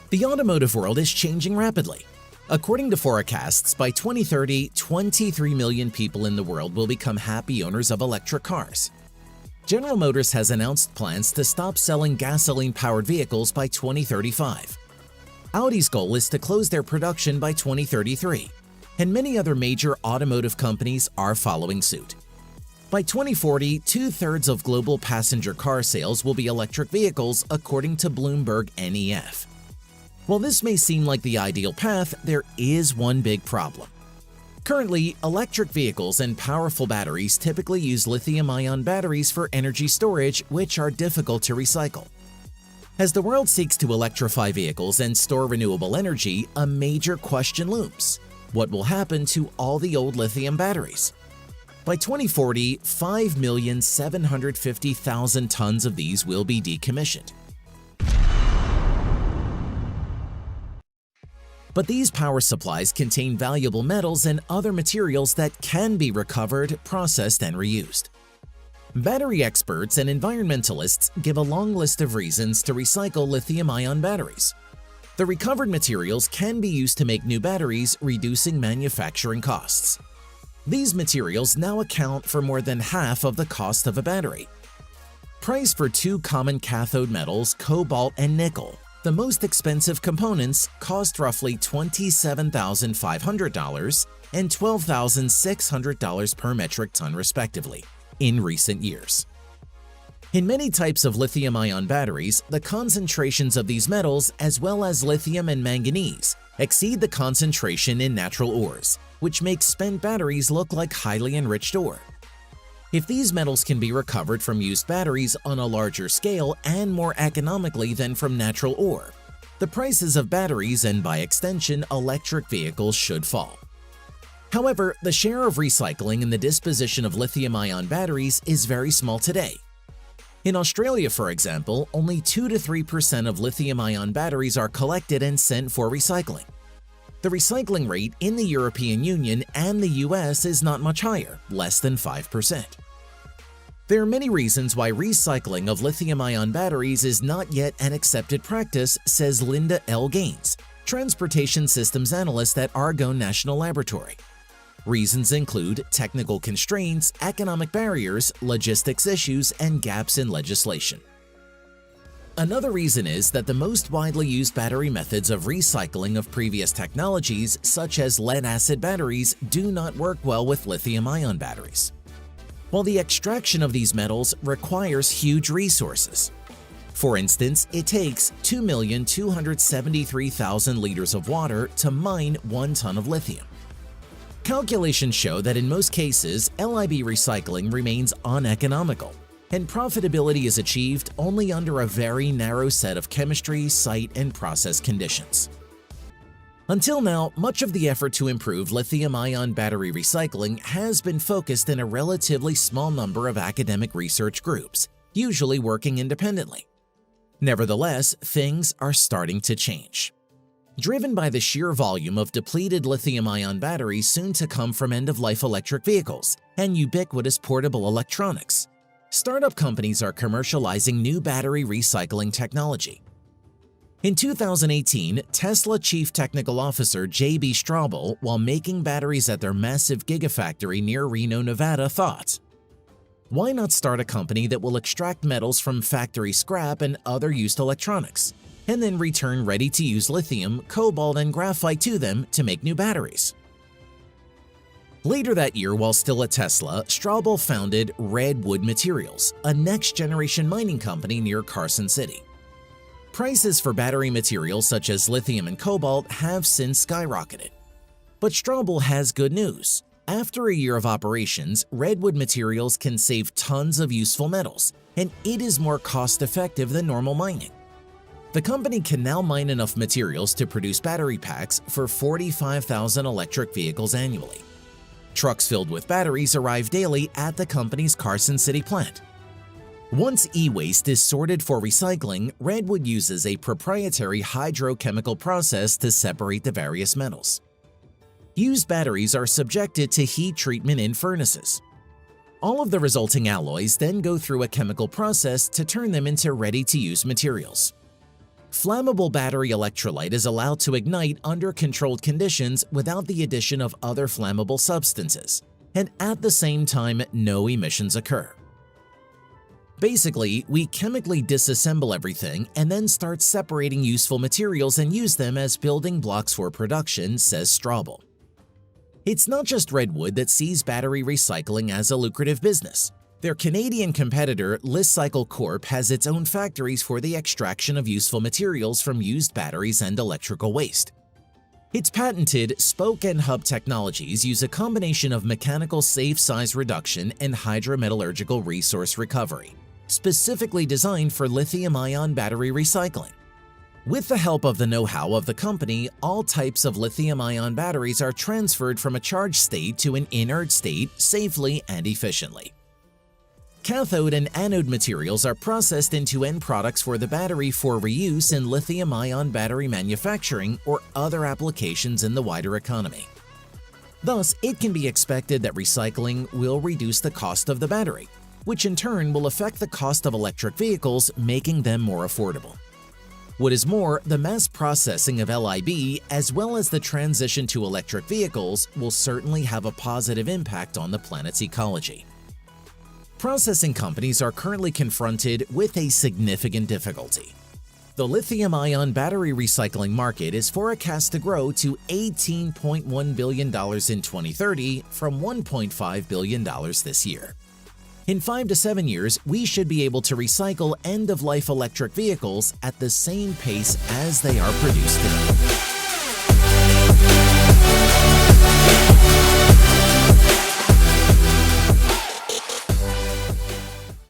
The automotive world is changing rapidly. According to forecasts, by 2030, 23 million people in the world will become happy owners of electric cars. General Motors has announced plans to stop selling gasoline-powered vehicles by 2035. Audi's goal is to close their production by 2033, and many other major automotive companies are following suit. By 2040, two-thirds of global passenger car sales will be electric vehicles, according to Bloomberg NEF. While this may seem like the ideal path, there is one big problem. Currently, electric vehicles and powerful batteries typically use lithium-ion batteries for energy storage, which are difficult to recycle. As the world seeks to electrify vehicles and store renewable energy, a major question looms. What will happen to all the old lithium batteries? By 2040, 5,750,000 tons of these will be decommissioned. But these power supplies contain valuable metals and other materials that can be recovered, processed, and reused. Battery experts and environmentalists give a long list of reasons to recycle lithium-ion batteries. The recovered materials can be used to make new batteries, reducing manufacturing costs. These materials now account for more than half of the cost of a battery. Priced for two common cathode metals, cobalt and nickel, the most expensive components cost roughly $27,500 and $12,600 per metric ton respectively in recent years. In many types of lithium-ion batteries, the concentrations of these metals, as well as lithium and manganese, exceed the concentration in natural ores, which makes spent batteries look like highly enriched ore. If these metals can be recovered from used batteries on a larger scale and more economically than from natural ore, the prices of batteries and, by extension, electric vehicles should fall. However, the share of recycling in the disposition of lithium-ion batteries is very small today. In Australia, for example, only 2 to 3% of lithium-ion batteries are collected and sent for recycling. The recycling rate in the European Union and the US is not much higher, less than 5%. There are many reasons why recycling of lithium-ion batteries is not yet an accepted practice, says Linda L. Gaines, Transportation Systems Analyst at Argonne National Laboratory. Reasons include technical constraints, economic barriers, logistics issues, and gaps in legislation. Another reason is that the most widely used battery methods of recycling of previous technologies, such as lead-acid batteries, do not work well with lithium-ion batteries. While the extraction of these metals requires huge resources. For instance, it takes 2,273,000 liters of water to mine 1 ton of lithium. Calculations show that in most cases, LIB recycling remains uneconomical, and profitability is achieved only under a very narrow set of chemistry, site, and process conditions. Until now, much of the effort to improve lithium-ion battery recycling has been focused in a relatively small number of academic research groups, usually working independently. Nevertheless, things are starting to change. Driven by the sheer volume of depleted lithium-ion batteries soon to come from end-of-life electric vehicles and ubiquitous portable electronics, startup companies are commercializing new battery recycling technology. In 2018, Tesla Chief Technical Officer J.B. Straubel, while making batteries at their massive gigafactory near Reno, Nevada, thought, "Why not start a company that will extract metals from factory scrap and other used electronics, and then return ready-to-use lithium, cobalt, and graphite to them to make new batteries?" Later that year, while still at Tesla, Straubel founded Redwood Materials, a next-generation mining company near Carson City. Prices for battery materials such as lithium and cobalt have since skyrocketed. But Straubel has good news. After a year of operations, Redwood Materials can save tons of useful metals, and it is more cost-effective than normal mining. The company can now mine enough materials to produce battery packs for 45,000 electric vehicles annually. Trucks filled with batteries arrive daily at the company's Carson City plant. Once e-waste is sorted for recycling, Redwood uses a proprietary hydrochemical process to separate the various metals. Used batteries are subjected to heat treatment in furnaces. All of the resulting alloys then go through a chemical process to turn them into ready-to-use materials. Flammable battery electrolyte is allowed to ignite under controlled conditions without the addition of other flammable substances, and at the same time no emissions occur. Basically, we chemically disassemble everything and then start separating useful materials and use them as building blocks for production, says Straubel. It's not just Redwood that sees battery recycling as a lucrative business. Their Canadian competitor, Li-Cycle Corp, has its own factories for the extraction of useful materials from used batteries and electrical waste. Its patented spoke and hub technologies use a combination of mechanical safe size reduction and hydrometallurgical resource recovery, specifically designed for lithium-ion battery recycling. With the help of the know-how of the company, all types of lithium-ion batteries are transferred from a charged state to an inert state safely and efficiently. Cathode and anode materials are processed into end products for the battery for reuse in lithium-ion battery manufacturing or other applications in the wider economy. Thus, it can be expected that recycling will reduce the cost of the battery, which in turn will affect the cost of electric vehicles, making them more affordable. What is more, the mass processing of LIB as well as the transition to electric vehicles will certainly have a positive impact on the planet's ecology. Processing companies are currently confronted with a significant difficulty. The lithium-ion battery recycling market is forecast to grow to $18.1 billion in 2030 from $1.5 billion this year. In 5 to 7 years, we should be able to recycle end-of-life electric vehicles at the same pace as they are produced today.